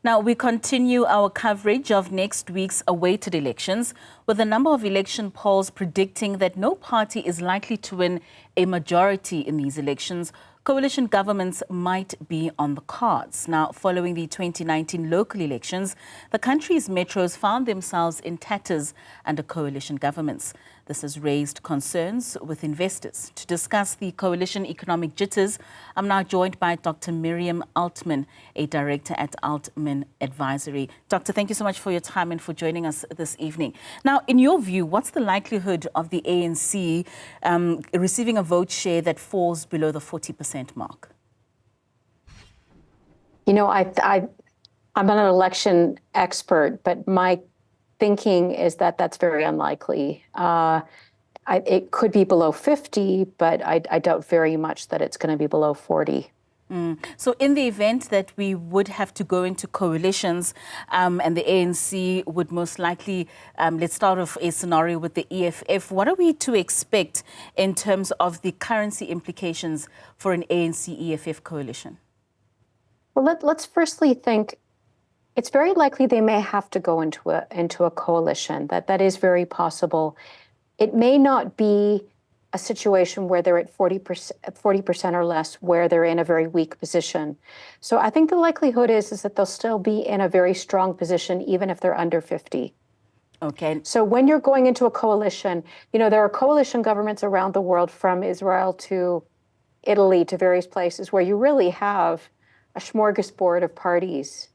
Now, we continue our coverage of next week's awaited elections, with a number of election polls predicting that no party is likely to win a majority in these elections. Coalition governments might be on the cards. Now, following the 2019 local elections, the country's metros found themselves in tatters under coalition governments. This has raised concerns with investors. To discuss the coalition economic jitters, I'm now joined by Dr Miriam Altman, a director at Altman Advisory. Doctor, thank you so much for your time and for joining us this evening. Now, in your view, what's the likelihood of the ANC receiving a vote share that falls below the 40% mark? You know, I'm not an election expert, but my thinking is that that's very unlikely. It could be below 50, but I doubt very much that it's going to be below 40. So in the event that we would have to go into coalitions and the ANC would most likely, let's start off a scenario with the EFF, what are we to expect in terms of the currency implications for an ANC-EFF coalition? Well, let's firstly think it's very likely they may have to go into a coalition. That is very possible. It may not be a situation where they're at 40% or less, where they're in a very weak position. So I think the likelihood is that they'll still be in a very strong position, even if they're under 50. Okay. So when you're going into a coalition, you know, there are coalition governments around the world, from Israel to Italy to various places, where you really have a smorgasbord of parties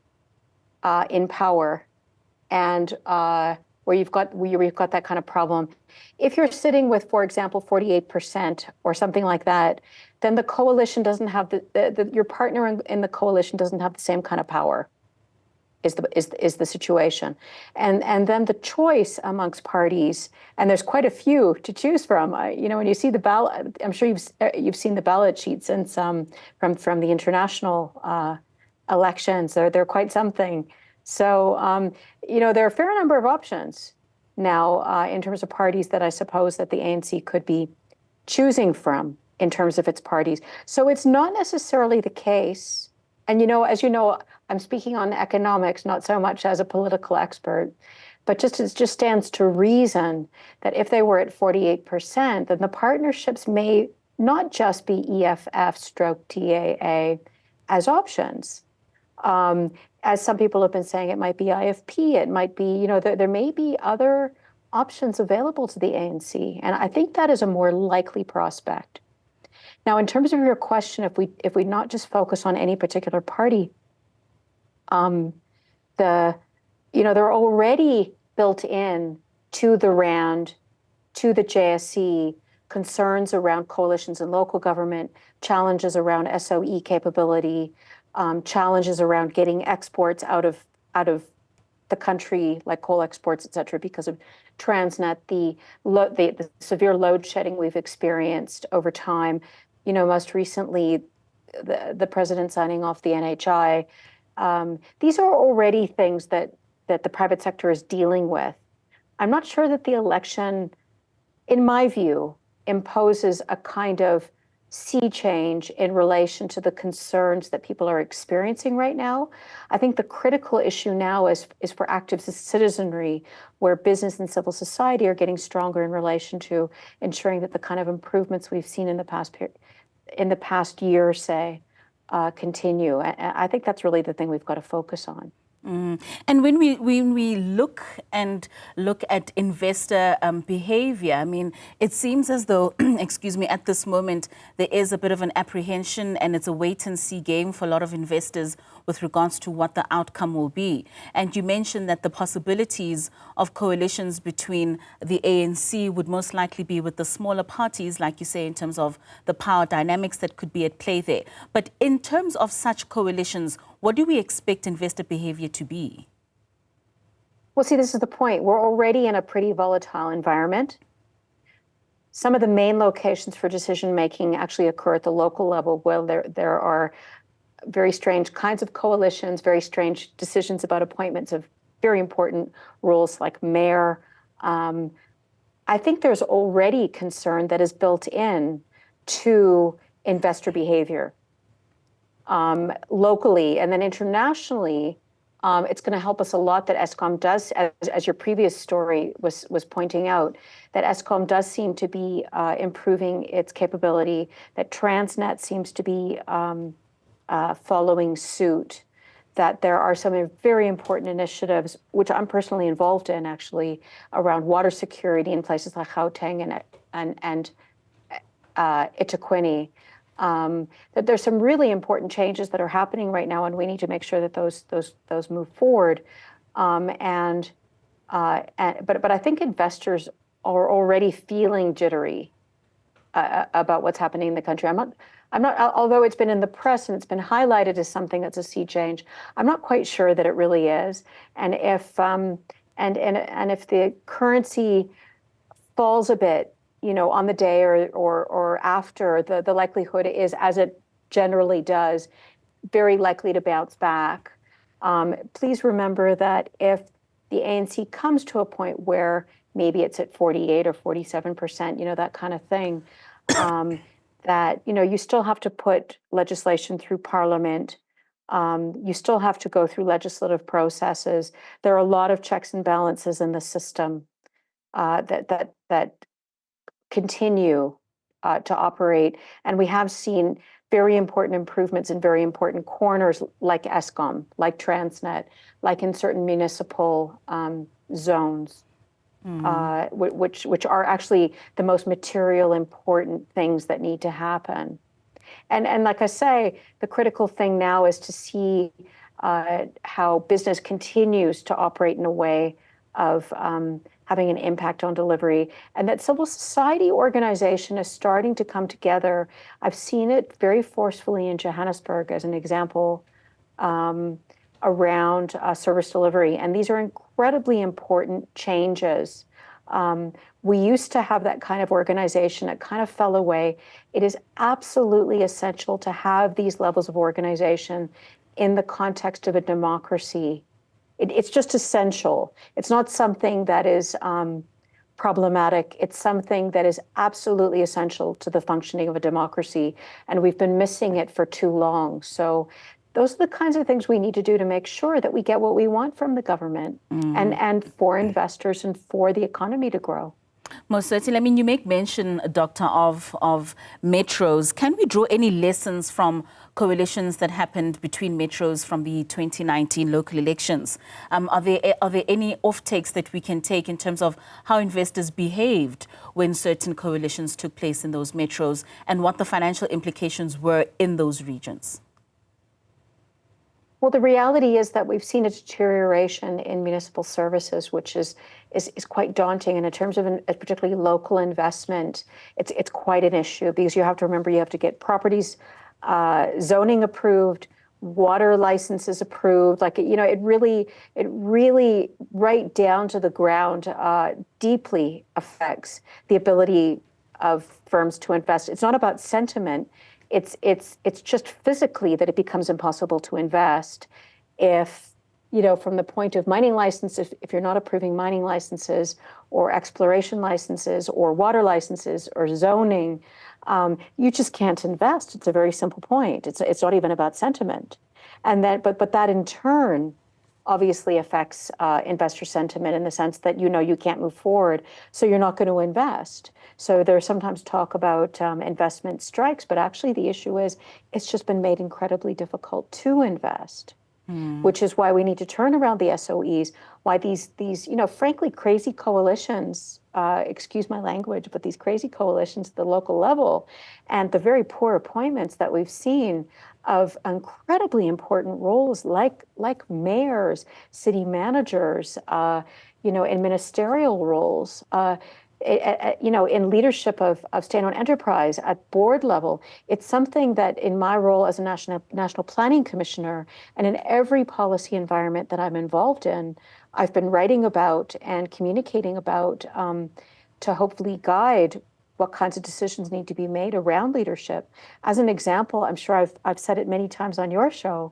in power, and where you've got that kind of problem. If you're sitting with, for example, 48% or something like that, then the coalition doesn't have your partner in the coalition doesn't have the same kind of power. Is the situation, and then the choice amongst parties, and there's quite a few to choose from. You know, when you see the ballot, I'm sure you've seen the ballot sheets and some from the international elections. They're quite something. So you know, there are a fair number of options now in terms of parties that I suppose that the ANC could be choosing from in terms of its parties. So it's not necessarily the case. And, you know, as you know, I'm speaking on economics, not so much as a political expert, but it just stands to reason that if they were at 48%, then the partnerships may not just be EFF/TAA as options. As some people have been saying, it might be IFP, it might be, you know, there may be other options available to the ANC. And I think that is a more likely prospect. Now, in terms of your question, if we not just focus on any particular party, you know, they're already built in to the RAND, to the JSE, concerns around coalitions and local government, challenges around SOE capability, challenges around getting exports out of the country, like coal exports, et cetera, because of Transnet, the severe load shedding we've experienced over time. You know, most recently, the president signing off the NHI. These are already things that the private sector is dealing with. I'm not sure that the election, in my view, imposes a kind of sea change in relation to the concerns that people are experiencing right now. I think the critical issue now is for active citizenry, where business and civil society are getting stronger in relation to ensuring that the kind of improvements we've seen in the past year, say, continue. I think that's really the thing we've got to focus on. And when we look at investor behavior, I mean, it seems as though, excuse me, at this moment, there is a bit of an apprehension, and it's a wait-and-see game for a lot of investors with regards to what the outcome will be. And you mentioned that the possibilities of coalitions between the ANC would most likely be with the smaller parties, like you say, in terms of the power dynamics that could be at play there. But in terms of such coalitions, what do we expect investor behavior to be? Well, see, this is the point. We're already in a pretty volatile environment. Some of the main locations for decision-making actually occur at the local level, where there are very strange kinds of coalitions, very strange decisions about appointments of very important roles like mayor. I think there's already concern that is built in to investor behavior locally, and then internationally. It's going to help us a lot that ESCOM does, as your previous story was pointing out, that ESCOM does seem to be improving its capability, that Transnet seems to be following suit, that there are some very important initiatives, which I'm personally involved in, actually, around water security in places like Gauteng and Itaquini. That there's some really important changes that are happening right now, and we need to make sure that those move forward. But I think investors are already feeling jittery about what's happening in the country. I'm not. Although it's been in the press and it's been highlighted as something that's a sea change, I'm not quite sure that it really is. And if and if the currency falls a bit, on the day or after, the likelihood is, as it generally does, very likely to bounce back. Please remember that if the ANC comes to a point where maybe it's at 48 or 47%, that kind of thing, that, you still have to put legislation through Parliament. You still have to go through legislative processes. There are a lot of checks and balances in the system that continue to operate. And we have seen very important improvements in very important corners like ESCOM, like Transnet, like in certain municipal zones, which are actually the most material important things that need to happen. And like I say, the critical thing now is to see how business continues to operate in a way of having an impact on delivery, and that civil society organization is starting to come together. I've seen it very forcefully in Johannesburg as an example around service delivery, and these are incredibly important changes. We used to have that kind of organization. It kind of fell away. It is absolutely essential to have these levels of organization in the context of a democracy. It's just essential. It's not something that is problematic. It's something that is absolutely essential to the functioning of a democracy, and we've been missing it for too long. So those are the kinds of things we need to do to make sure that we get what we want from the government and for investors and for the economy to grow. Most certainly. I mean, you make mention, Doctor, of metros. Can we draw any lessons from coalitions that happened between metros from the 2019 local elections? Are there any off-takes that we can take in terms of how investors behaved when certain coalitions took place in those metros and what the financial implications were in those regions? Well, the reality is that we've seen a deterioration in municipal services, which is quite daunting. And in terms of particularly local investment, it's quite an issue, because you have to remember you have to get properties zoning approved, water licenses approved. Like, it really right down to the ground deeply affects the ability of firms to invest. It's not about sentiment. It's just physically that it becomes impossible to invest if, from the point of mining licenses, if you're not approving mining licenses or exploration licenses or water licenses or zoning, you just can't invest. It's a very simple point. It's not even about sentiment. And then, but that in turn obviously affects investor sentiment in the sense that, you can't move forward, so you're not going to invest. So there's sometimes talk about investment strikes, but actually the issue is it's just been made incredibly difficult to invest, which is why we need to turn around the SOEs, why these frankly crazy coalitions, excuse my language, but these crazy coalitions at the local level and the very poor appointments that we've seen of incredibly important roles like mayors, city managers, in ministerial roles, in leadership of state-owned enterprise at board level. It's something that in my role as a national planning commissioner and in every policy environment that I'm involved in, I've been writing about and communicating about to hopefully guide what kinds of decisions need to be made around leadership. As an example, I'm sure I've said it many times on your show,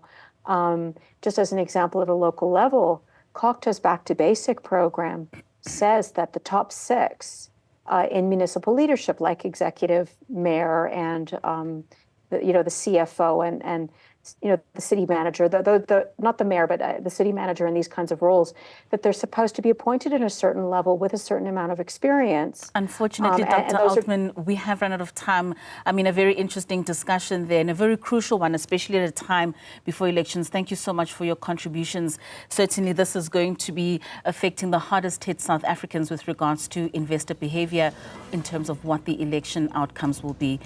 just as an example at a local level, COCTA's Back to Basic program says that the top 6 in municipal leadership, like executive, mayor, and the CFO and the city manager, not the mayor, but the city manager in these kinds of roles, that they're supposed to be appointed at a certain level with a certain amount of experience. Unfortunately, Dr. Altman, we have run out of time. I mean, a very interesting discussion there and a very crucial one, especially at a time before elections. Thank you so much for your contributions. Certainly, this is going to be affecting the hardest hit South Africans with regards to investor behavior in terms of what the election outcomes will be.